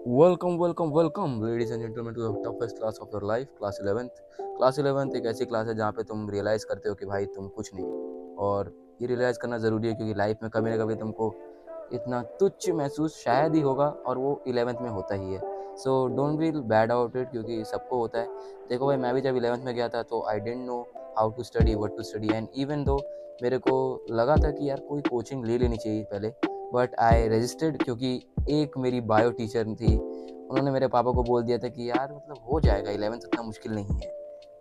Welcome ladies and gentleman to the toughest class of your life, class 11th। Class 11th एक ऐसी class है जहाँ पे तुम रियलाइज़ करते हो कि भाई तुम कुछ नहीं हो। और ये रियलाइज़ करना ज़रूरी है क्योंकि लाइफ में कभी ना कभी तुमको इतना तुच्छ महसूस शायद ही होगा, और वो 11th में होता ही है। So don't feel bad about it, क्योंकि सबको होता है। देखो भाई, मैं भी जब 11th में गया था तो I didn't know how to study, what to study, and even though मेरे को लगा था कि यार कोई कोचिंग ले लेनी चाहिए पहले, बट आई रजिस्टर्ड क्योंकि एक मेरी बायो टीचर थी। उन्होंने मेरे पापा को बोल दिया था कि यार मतलब हो जाएगा, 11th उतना मुश्किल नहीं है,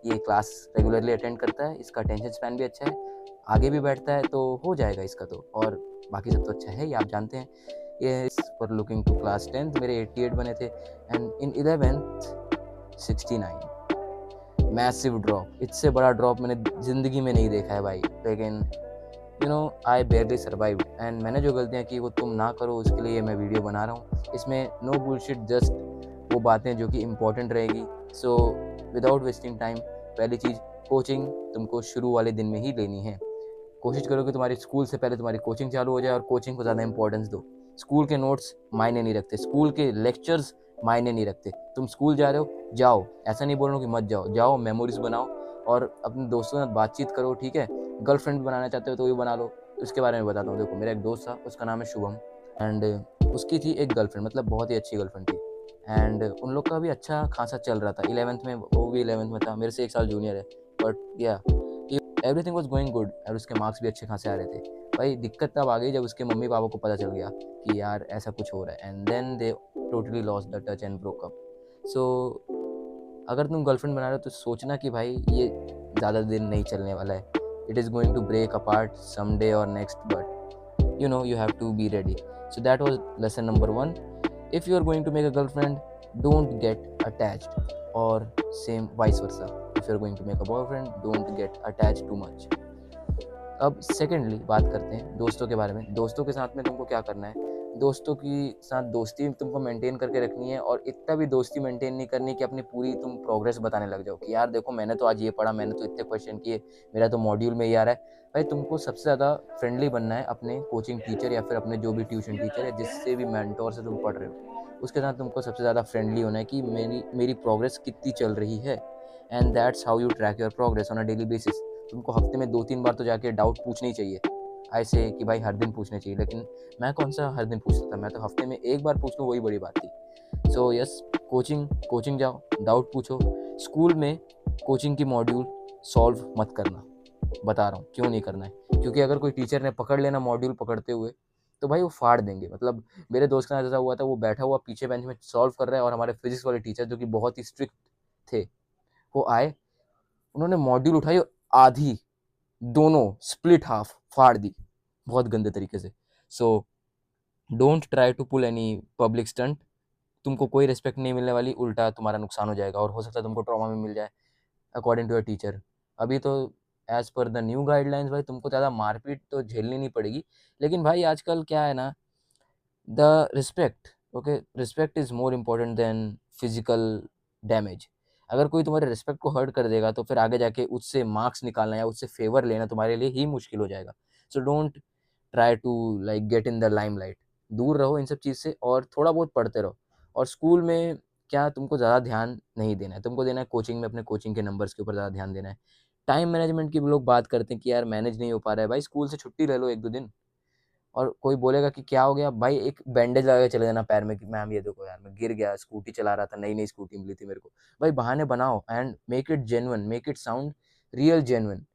ये क्लास रेगुलरली अटेंड करता है, इसका अटेंशन स्पैन भी अच्छा है, आगे भी बैठता है, तो हो जाएगा इसका तो। और बाकी सब तो अच्छा है ही, आप जानते हैं। ये for looking to class 10th मेरे 88 बने थे, and in 11th 69। Massive drop, इससे बड़ा ड्रॉप मैंने ज़िंदगी में नहीं देखा है भाई। लेकिन आई बेयरली सर्वाइव्ड, एंड मैंने जो गलतियाँ की वो तुम ना करो, उसके लिए मैं वीडियो बना रहा हूँ। इसमें नो बुलशिट, जस्ट वो बातें जो कि इम्पोर्टेंट रहेगी। सो विदाउट वेस्टिंग टाइम, पहली चीज़, कोचिंग तुमको शुरू वाले दिन में ही लेनी है। कोशिश करो कि तुम्हारी स्कूल से पहले तुम्हारी कोचिंग चालू हो जाए, और कोचिंग को ज़्यादा इंपॉर्टेंस दो। स्कूल के नोट्स मायने नहीं रखते, स्कूल के लेक्चर्स मायने नहीं रखते। तुम स्कूल जा रहे हो, जाओ, ऐसा नहीं बोल रहा हूँ कि मत जाओ, जाओ, मेमोरीज बनाओ और अपने दोस्तों के साथ बातचीत करो, ठीक है। गर्लफ्रेंड बनाना चाहते हो तो ये बना लो। उसके बारे में बताता हूँ। देखो, मेरा एक दोस्त था, उसका नाम है शुभम, एंड उसकी थी एक गर्लफ्रेंड, मतलब बहुत ही अच्छी गर्लफ्रेंड थी। एंड उन लोग का भी अच्छा खासा चल रहा था 11th में, वो भी 11th में था, मेरे से 1 साल जूनियर है। बट या एवरीथिंग वाज गोइंग गुड, और उसके मार्क्स भी अच्छे खासे आ रहे थे। भाई दिक्कत तब आ गई जब उसके मम्मी पापा को पता चल गया कि यार ऐसा कुछ हो रहा है, and then they totally lost the touch and broke up. So अगर तुम गर्लफ्रेंड बना रहे हो तो सोचना कि भाई ये ज़्यादा दिन नहीं चलने वाला है। It is going to break apart someday और next, but you have to be ready. So that was lesson number 1. If you are going to make a girlfriend, don't get attached, or same vice versa. If you are going to make a boyfriend, don't get attached too much. अब secondly बात करते हैं दोस्तों के बारे में। दोस्तों के साथ में तुमको क्या करना है? दोस्तों की साथ दोस्ती तुमको मेंटेन करके रखनी है, और इतना भी दोस्ती मेंटेन नहीं करनी कि अपनी पूरी तुम प्रोग्रेस बताने लग जाओ कि यार देखो, मैंने तो आज ये पढ़ा, मैंने तो इतने क्वेश्चन किए, मेरा तो मॉड्यूल में ये आ रहा है। भाई तुमको सबसे ज़्यादा फ्रेंडली बनना है अपने कोचिंग टीचर या फिर अपने जो भी ट्यूशन टीचर है, जिससे भी मेंटोर से तुम पढ़ रहे हो, उसके साथ तुमको सबसे ज़्यादा फ्रेंडली होना है कि मेरी प्रोग्रेस कितनी चल रही है। And that's how you track your progress on a daily basis. तुमको हफ्ते में 2-3 बार तो जाके डाउट पूछने ही चाहिए। ऐसे कि भाई हर दिन पूछने चाहिए, लेकिन मैं कौन सा हर दिन पूछता था, मैं तो हफ्ते में 1 बार पूछ लूँ, वही बड़ी बात थी। सो यस, कोचिंग जाओ, डाउट पूछो। स्कूल में कोचिंग की मॉड्यूल सॉल्व मत करना, बता रहा हूँ क्यों नहीं करना है। क्योंकि अगर कोई टीचर ने पकड़ लेना मॉड्यूल पकड़ते हुए, तो भाई वो फाड़ देंगे। मतलब मेरे दोस्त के साथ ऐसा हुआ था, वो बैठा हुआ पीछे बेंच में सॉल्व कर रहा है, और हमारे फिजिक्स वाले टीचर जो कि बहुत ही स्ट्रिक्ट थे, वो आए, उन्होंने मॉड्यूल उठाई और आधी, दोनों स्प्लिट हाफ फाड़ दी, बहुत गंदे तरीके से। So don't try to pull any public stunt. तुमको कोई रिस्पेक्ट नहीं मिलने वाली, उल्टा तुम्हारा नुकसान हो जाएगा, और हो सकता है तुमको ट्रॉमा भी मिल जाए अकॉर्डिंग टू योर टीचर। अभी तो as per the new guidelines भाई तुमको ज़्यादा मारपीट तो झेलनी नहीं पड़ेगी, लेकिन भाई आजकल क्या है ना, the respect, okay, respect is more important then physical damage. अगर कोई तुम्हारे रिस्पेक्ट को हर्ट कर देगा तो फिर आगे जाके उससे मार्क्स निकालना या उससे फेवर लेना तुम्हारे लिए ही मुश्किल हो जाएगा। So don't try to like get in the limelight. दूर रहो इन सब चीज़ से, और थोड़ा बहुत पढ़ते रहो। और स्कूल में क्या, तुमको ज़्यादा ध्यान नहीं देना है, तुमको देना है कोचिंग में, अपने कोचिंग के नंबर्स के ऊपर ज़्यादा ध्यान देना है। टाइम मैनेजमेंट की लोग बात करते हैं कि यार मैनेज नहीं हो पा रहा है, भाई स्कूल से छुट्टी ले लो 1-2 दिन। और कोई बोलेगा कि क्या हो गया, भाई एक बैंडेज लगा के चले जाना पैर में कि मैम ये देखो यार मैं गिर गया, स्कूटी चला रहा था, नई नई स्कूटी मिली थी मेरे को। भाई बहाने बनाओ, and make it genuine, make it sound real genuine,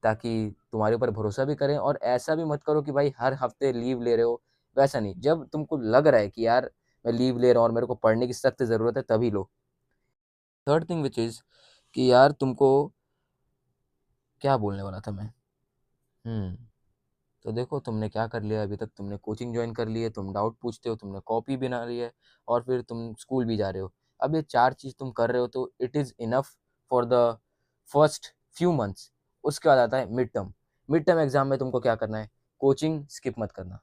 ताकि तुम्हारे ऊपर भरोसा भी करें। और ऐसा भी मत करो कि भाई हर हफ्ते लीव ले रहे हो, वैसा नहीं। जब तुमको लग रहा है कि यार मैं लीव ले रहा हूँ और मेरे को पढ़ने की सख्त ज़रूरत है, तभी लो। थर्ड थिंग विच इज़ कि यार तुमको, क्या बोलने वाला था मैं, तो देखो तुमने क्या कर लिया अभी तक। तुमने कोचिंग ज्वाइन कर ली है, तुम डाउट पूछते हो, तुमने कॉपी बना ली है, और फिर तुम स्कूल भी जा रहे हो। अब ये 4 चीज़ तुम कर रहे हो तो it is enough for the first few months. उसके बाद आता है mid term. Mid term exam में तुमको क्या करना है, कोचिंग स्किप मत करना,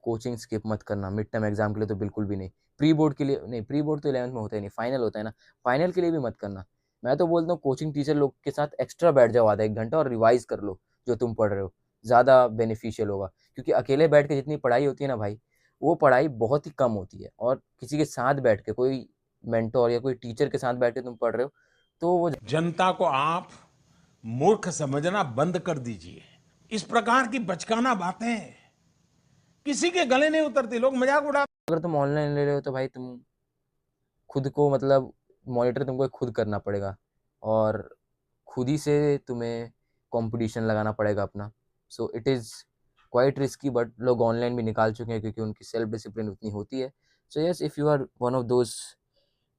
कोचिंग स्किप मत करना मिड टर्म एग्जाम के लिए तो बिल्कुल भी नहीं। प्री बोर्ड के लिए नहीं, प्री बोर्ड तो 11th में होता ही नहीं, फाइनल होता है ना, फाइनल के लिए भी मत करना। मैं तो बोलता हूँ कोचिंग टीचर लोग के साथ एक्स्ट्रा बैठ जाओ आधा 1 घंटा और रिवाइज कर लो जो तुम पढ़ रहे हो, ज़्यादा बेनिफिशियल होगा। क्योंकि अकेले बैठ के जितनी पढ़ाई होती है ना भाई, वो पढ़ाई बहुत ही कम होती है, और किसी के साथ बैठ के, कोई मेंटोर या कोई टीचर के साथ बैठ के तुम पढ़ रहे हो, तो वो जनता को आप मूर्ख समझना बंद कर दीजिए। इस प्रकार की बचकाना बातें किसी के गले नहीं उतरती, लोग मजाक उड़ा। अगर तुम ऑनलाइन ले रहे हो तो भाई तुम खुद को मतलब मॉनिटर तुमको खुद करना पड़ेगा, और खुद ही से तुम्हें कंपटीशन लगाना पड़ेगा अपना। So it is quite risky, but लोग ऑनलाइन भी निकाल चुके हैं क्योंकि उनकी सेल्फ डिसिप्लिन उतनी होती है। So yes, if you are one of those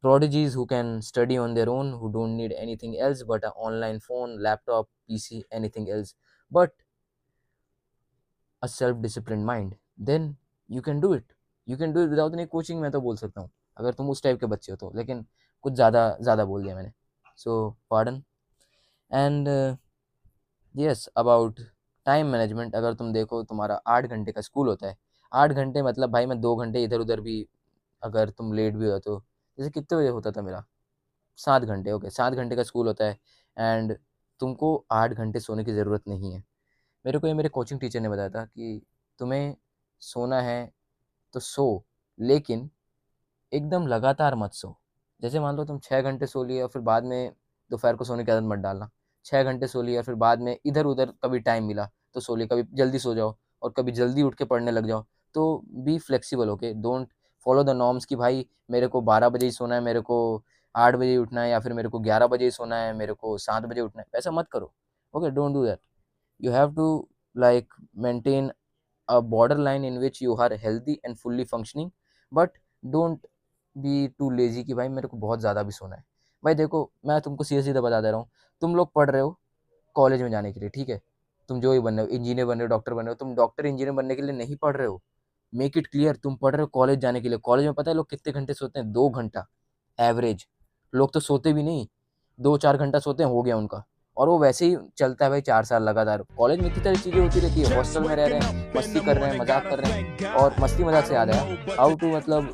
prodigies who can study on their own, who don't need anything else but an online phone, laptop, PC, anything else, but a self disciplined mind, then you can do it without any coaching, मैं तो बोल सकता हूँ, अगर तुम उस type के बच्चे हो तो। लेकिन कुछ ज़्यादा बोल दिया मैंने, so pardon. And yes, about time management, अगर तुम देखो तुम्हारा 8 घंटे का स्कूल होता है, 8 घंटे मतलब भाई मैं 2 घंटे इधर उधर भी, अगर तुम लेट भी हो तो, जैसे कितने बजे होता था मेरा, 7 घंटे, ओके 7 घंटे का स्कूल होता है, एंड तुमको 8 घंटे सोने की ज़रूरत नहीं है। मेरे को ये मेरे कोचिंग टीचर ने बताया था कि तुम्हें सोना है तो सो, लेकिन एकदम लगातार मत सो। जैसे मान लो तुम 6 घंटे सो लिए और फिर बाद में दोपहर को सोने की आदत मत डालना। 6 घंटे सो लिए और फिर बाद में इधर उधर कभी टाइम मिला तो सो लिए, कभी जल्दी सो जाओ और कभी जल्दी उठ के पढ़ने लग जाओ। तो be flexible, okay, don't follow the norms कि भाई मेरे को 12 बजे ही सोना है, मेरे को 8 बजे ही उठना है, या फिर मेरे को 11 बजे ही सोना है, मेरे को 7 बजे उठना है। ऐसा मत करो, okay, don't do that. You have to like maintain a borderline in which you are healthy and fully functioning, but don't be too lazy कि भाई मेरे को बहुत ज़्यादा भी सोना है। भाई देखो, मैं तुमको सीधा सीधा बता दे रहा हूँ, तुम लोग पढ़ रहे हो कॉलेज में जाने के लिए, ठीक है, तुम जो ही बन रहे हो, इंजीनियर बन रहे हो, डॉक्टर बन रहे हो, तुम डॉक्टर इंजीनियर बनने के लिए नहीं पढ़ रहे हो। मेक इट क्लियर, तुम पढ़ रहे हो कॉलेज जाने के लिए। कॉलेज में पता है लोग कितने घंटे सोते हैं? 2 घंटा एवरेज। लोग तो सोते भी नहीं, 2-4 घंटा सोते हैं, हो गया उनका। और वो वैसे ही चलता है भाई 4 साल लगातार। कॉलेज में इतनी सारी चीज़ें होती रहती है, हॉस्टल में रह रहे हैं, मस्ती कर रहे हैं, मजाक कर रहे हैं। और मस्ती मजाक से याद आया, हाउ टू मतलब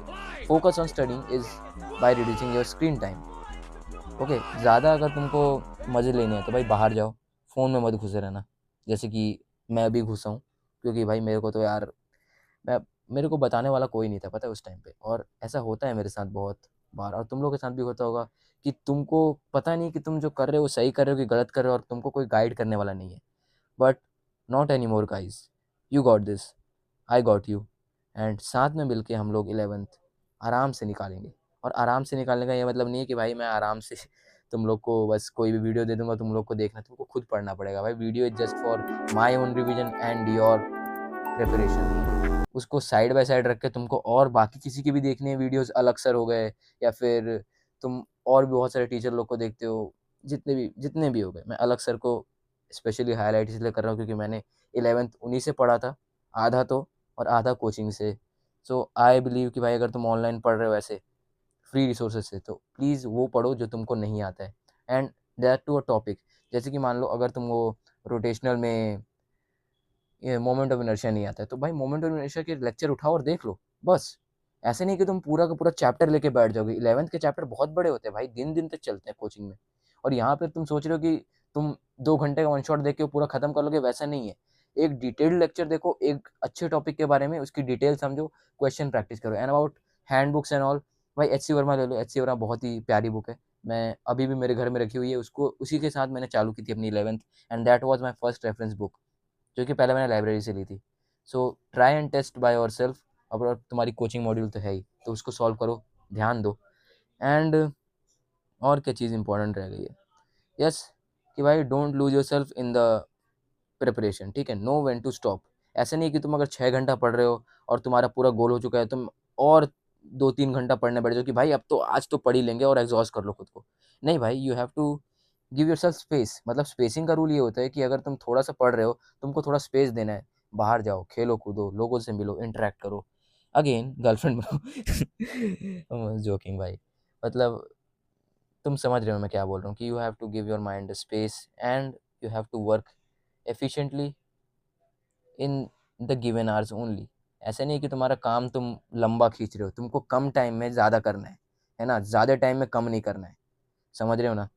focus on studying is by reducing your screen time. Okay, ज़्यादा अगर तुमको मज़े लेने हैं तो भाई बाहर जाओ, फ़ोन में मत घुसे रहना, जैसे कि मैं अभी घुसा हूँ। क्योंकि भाई मेरे को तो यार, मैं मेरे को बताने वाला कोई नहीं था पता है उस टाइम पे, और ऐसा होता है मेरे साथ बहुत बार, और तुम लोग के साथ भी होता होगा कि तुमको पता नहीं कि तुम जो कर रहे हो सही कर रहे हो कि गलत कर रहे हो, और तुमको कोई गाइड करने वाला नहीं है। But not any more guys, you got this, I got you, and साथ में मिलके हम लोग 11th आराम से निकालेंगे। और आराम से निकालने का ये मतलब नहीं है कि भाई मैं आराम से तुम लोग को बस कोई भी वीडियो दे दूंगा तुम लोग को देखना, तुमको खुद पढ़ना पड़ेगा भाई। Video is just for my own revision and your preparation. उसको साइड बाय साइड रख के तुमको और बाकी किसी की भी देखनी है वीडियोस, अलग सर हो गए, या फिर तुम और भी बहुत सारे टीचर लोग को देखते हो, जितने भी हो गए, मैं अलग सर को स्पेशली हाईलाइट इसलिए कर रहा हूँ क्योंकि मैंने 11th उन्हीं से पढ़ा था, आधा तो, और आधा कोचिंग से। सो आई बिलीव कि भाई अगर तुम ऑनलाइन पढ़ रहे हो ऐसे फ्री रिसोर्सेज से, तो प्लीज़ वो पढ़ो जो तुमको नहीं आता है, and that too a topic. जैसे कि मान लो अगर तुमको रोटेशनल में ये मोमेंट ऑफ इनर्शिया नहीं आता है, तो भाई मोमेंट ऑफ इनर्शिया के लेक्चर उठाओ और देख लो बस। ऐसे नहीं कि तुम पूरा का पूरा चैप्टर लेके बैठ जाओगे। 11th के चैप्टर बहुत बड़े होते हैं भाई, दिन दिन तक चलते हैं कोचिंग में। और यहाँ पे तुम सोच रहे हो कि तुम 2 घंटे का वन शॉट देख के पूरा खत्म कर लोगे, वैसा नहीं है। एक डिटेल्ड लेक्चर देखो एक अच्छे टॉपिक के बारे में, उसकी डिटेल समझो, क्वेश्चन प्रैक्टिस करो। And about hand books and all, भाई एच.सी. वर्मा ले लो, एच.सी. वर्मा बहुत ही प्यारी बुक है, मैं अभी भी मेरे घर में रखी हुई है उसको, उसी के साथ मैंने चालू की थी अपनी 11th, and that was my first reference book, जो कि पहले मैंने लाइब्रेरी से ली थी। So try and test by yourself. अब तुम्हारी कोचिंग मॉड्यूल तो है ही, तो उसको सॉल्व करो, ध्यान दो। एंड और क्या चीज़ इंपॉर्टेंट रह गई है, यस, कि भाई don't lose your self in the preparation, ठीक है, नो व्हेन टू स्टॉप। ऐसे नहीं कि तुम अगर 6 घंटा पढ़ रहे हो और तुम्हारा पूरा गोल हो चुका है, तुम और 2-3 घंटा पढ़ने बैठ जाओ कि भाई अब तो आज तो पढ़ ही लेंगे और एग्जॉस्ट कर लो खुद को। नहीं भाई, you have to give yourself space. मतलब स्पेसिंग का रूल ये होता है कि अगर तुम थोड़ा सा पढ़ रहे हो, तुमको थोड़ा स्पेस देना है, बाहर जाओ, खेलो कूदो, लोगों से मिलो, इंटरेक्ट करो, अगेन गर्लफ्रेंड बनो। जोकिंग भाई, मतलब तुम समझ रहे हो मैं क्या बोल रहा हूँ कि you have to give your mind space and you have to work efficiently in the given hours only. ऐसा नहीं कि तुम्हारा काम तुम लंबा खींच रहे हो, तुमको कम टाइम में ज़्यादा करना है ना, ज़्यादा टाइम में कम नहीं करना है, समझ रहे हो ना।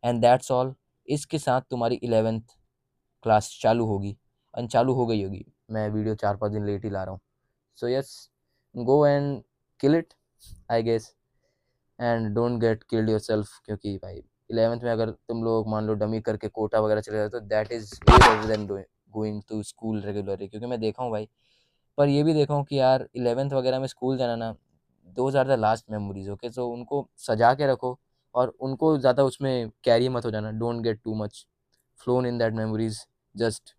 And that's all. इसके साथ तुम्हारी 11th क्लास चालू होगी, चालू हो गई होगी, मैं वीडियो 4-5 दिन लेट ही ला रहा हूँ। So yes, go and kill it, I guess, and don't get killed yourself, क्योंकि भाई 11th में अगर तुम लोग मान लो डमी करके कोटा वगैरह चले जाते तो that is way better than going to school regularly, क्योंकि मैं देखा हूँ भाई। पर ये भी देखा हूँ कि यार 11th वगैरह में स्कूल जाना ना, those are the last memories, okay. So उनको सजा के रखो और उनको ज़्यादा उसमें कैरी मत हो जाना, don't get too much flown in that memories, just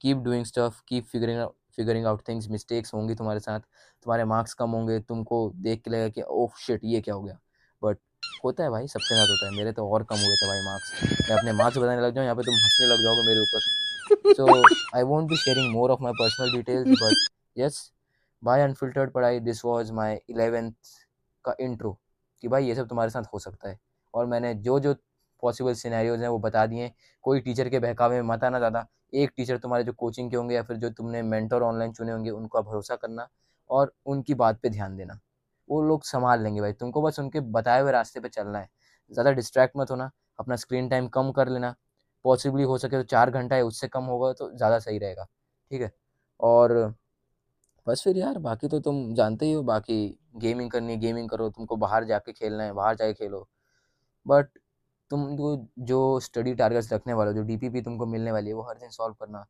keep doing stuff, keep figuring out things. Mistakes होंगी तुम्हारे साथ, तुम्हारे मार्क्स कम होंगे, तुमको देख के लगेगा कि ओह शिट ये क्या हो गया, बट होता है भाई, सबके साथ होता है। मेरे तो और कम हुए थे भाई मार्क्स, मैं अपने मार्क्स बताने लग जाऊँ यहाँ पे तुम हंसने लग जाओगे मेरे ऊपर। So I won't be sharing more of my personal details, but yes, by Unfiltered पढ़ाई, this was my 11th का intro कि भाई ये सब तुम्हारे साथ हो सकता है। और मैंने जो जो पॉसिबल सिनेरियोज हैं वो बता दिए हैं। कोई टीचर के बहकावे में मत आना ज़्यादा। एक टीचर तुम्हारे जो कोचिंग के होंगे या फिर जो तुमने मेंटर ऑनलाइन चुने होंगे उनका भरोसा करना और उनकी बात पे ध्यान देना, वो लोग संभाल लेंगे भाई। तुमको बस उनके बताए हुए रास्ते पे चलना है, ज़्यादा डिस्ट्रैक्ट मत होना, अपना स्क्रीन टाइम कम कर लेना, पॉसिबली हो सके तो 4 घंटा है उससे कम होगा तो ज़्यादा सही रहेगा, ठीक है। और बस फिर यार बाकी तो तुम जानते ही हो, बाकी गेमिंग करनी है गेमिंग करो, तुमको बाहर जाके खेलना है बाहर जाके खेलो, बट तुमको जो स्टडी टारगेट्स रखने वाले हो, जो डीपीपी तुमको मिलने वाली है वो हर दिन सॉल्व करना,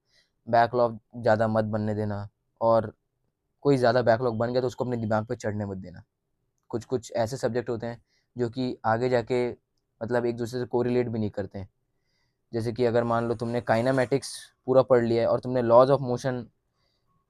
बैकलॉग ज़्यादा मत बनने देना, और कोई ज़्यादा बैकलॉग बन गया तो उसको अपने दिमाग पे चढ़ने मत देना। कुछ कुछ ऐसे सब्जेक्ट होते हैं जो कि आगे जाके मतलब एक दूसरे से कोरिलेट भी नहीं करते हैं। जैसे कि अगर मान लो तुमने काइनामेटिक्स पूरा पढ़ लिया है और तुमने laws of motion,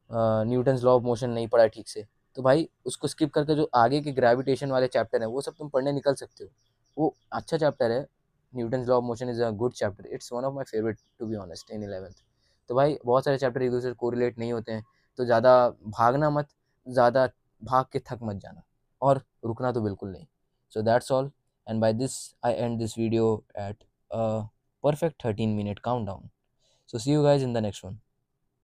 Newton's law of motion नहीं पढ़ा है ठीक से, तो भाई उसको स्किप करके जो आगे के ग्रेविटेशन वाले चैप्टर हैं वो सब तुम पढ़ने निकल सकते हो। वो अच्छा चैप्टर है, Newton's law of motion is a good chapter, it's one of my favourite to be honest in 11th। तो भाई बहुत सारे चैप्टर एक दूसरे से कोरिलेट नहीं होते हैं, तो ज़्यादा भागना मत, ज़्यादा भाग के थक मत जाना, और रुकना तो बिल्कुल नहीं। So that's all, and by this I end this video at a perfect 13-minute countdown. So see you guys in the next one.